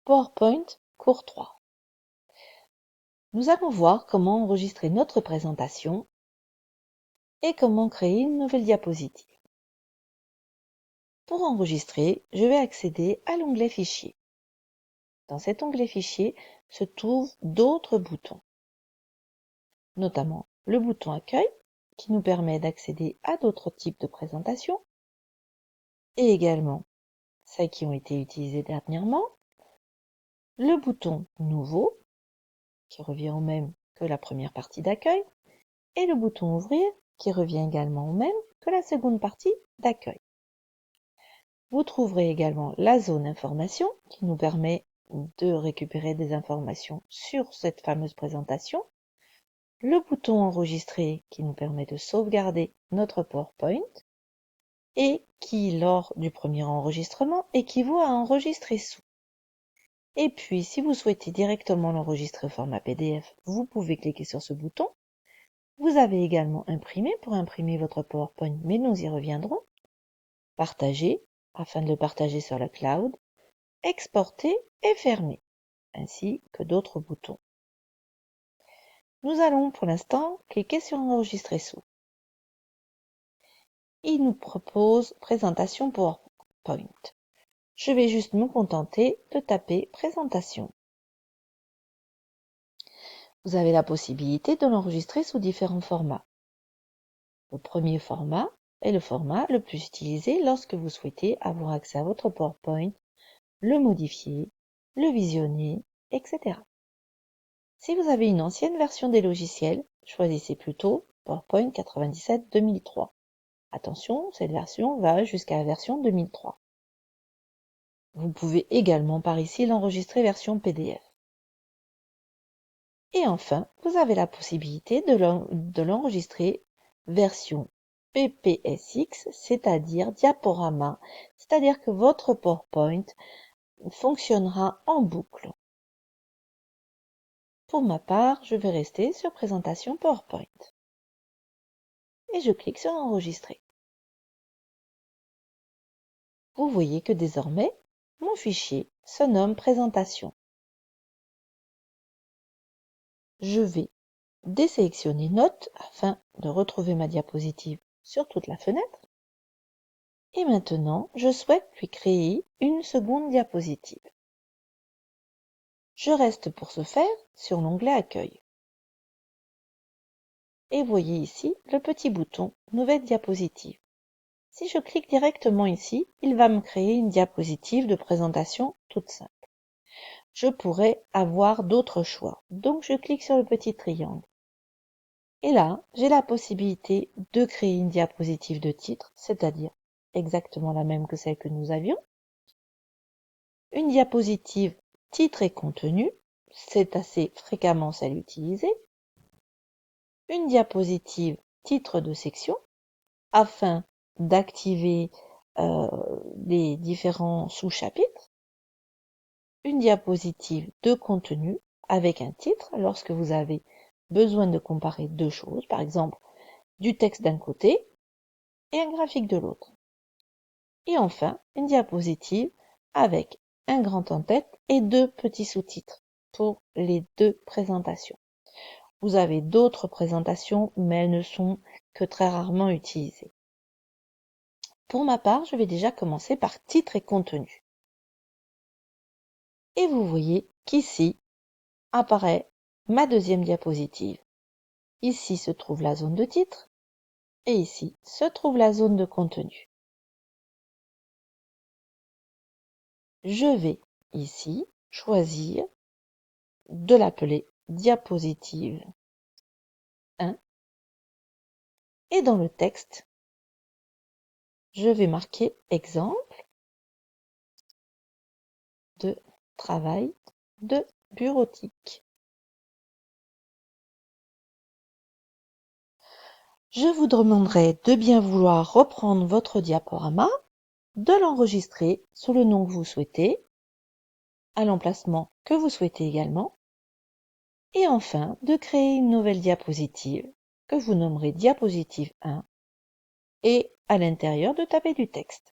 PowerPoint, cours 3. Nous allons voir comment enregistrer notre présentation et comment créer une nouvelle diapositive. Pour enregistrer, je vais accéder à l'onglet Fichier. Dans cet onglet Fichier se trouvent d'autres boutons, notamment le bouton Accueil qui nous permet d'accéder à d'autres types de présentations et également celles qui ont été utilisées dernièrement, le bouton Nouveau qui revient au même que la première partie d'accueil et le bouton Ouvrir qui revient également au même que la seconde partie d'accueil. Vous trouverez également la zone information qui nous permet de récupérer des informations sur cette fameuse présentation, le bouton enregistrer qui nous permet de sauvegarder notre PowerPoint et qui, lors du premier enregistrement, équivaut à enregistrer sous. Et puis, si vous souhaitez directement l'enregistrer au format PDF, vous pouvez cliquer sur ce bouton. Vous avez également imprimé pour imprimer votre PowerPoint, mais nous y reviendrons. Partager, afin de le partager sur le cloud. Exporter et fermer, ainsi que d'autres boutons. Nous allons pour l'instant cliquer sur Enregistrer sous. Il nous propose Présentation PowerPoint. Je vais juste me contenter de taper Présentation. Vous avez la possibilité de l'enregistrer sous différents formats. Le premier format est le format le plus utilisé lorsque vous souhaitez avoir accès à votre PowerPoint, le modifier, le visionner, etc. Si vous avez une ancienne version des logiciels, choisissez plutôt PowerPoint 97-2003. Attention, cette version va jusqu'à la version 2003. Vous pouvez également par ici l'enregistrer version PDF. Et enfin, vous avez la possibilité de l'enregistrer version PPSX, c'est-à-dire diaporama, c'est-à-dire que votre PowerPoint fonctionnera en boucle. Pour ma part, je vais rester sur Présentation PowerPoint. Et je clique sur Enregistrer. Vous voyez que désormais, mon fichier se nomme Présentation. Je vais désélectionner Notes afin de retrouver ma diapositive sur toute la fenêtre. Et maintenant, je souhaite lui créer une seconde diapositive. Je reste pour ce faire sur l'onglet Accueil. Et voyez ici le petit bouton Nouvelle diapositive. Si je clique directement ici, il va me créer une diapositive de présentation toute simple. Je pourrais avoir d'autres choix. Donc je clique sur le petit triangle. Et là, j'ai la possibilité de créer une diapositive de titre, c'est-à-dire exactement la même que celle que nous avions. Une diapositive titre et contenu, c'est assez fréquemment celle utilisée. Une diapositive titre de section, afin d'activer les différents sous-chapitres. Une diapositive de contenu avec un titre lorsque vous avez besoin de comparer deux choses, par exemple du texte d'un côté et un graphique de l'autre. Et enfin, une diapositive avec un grand en-tête et deux petits sous-titres pour les deux présentations. Vous avez d'autres présentations, mais elles ne sont que très rarement utilisées. Pour ma part, je vais déjà commencer par titre et contenu. Et vous voyez qu'ici apparaît ma deuxième diapositive. Ici se trouve la zone de titre et ici se trouve la zone de contenu. Je vais ici choisir de l'appeler diapositive 1 et dans le texte, je vais marquer exemple de travail de bureautique. Je vous demanderai de bien vouloir reprendre votre diaporama, de l'enregistrer sous le nom que vous souhaitez, à l'emplacement que vous souhaitez également, et enfin de créer une nouvelle diapositive que vous nommerez diapositive 1 et à l'intérieur de taper du texte.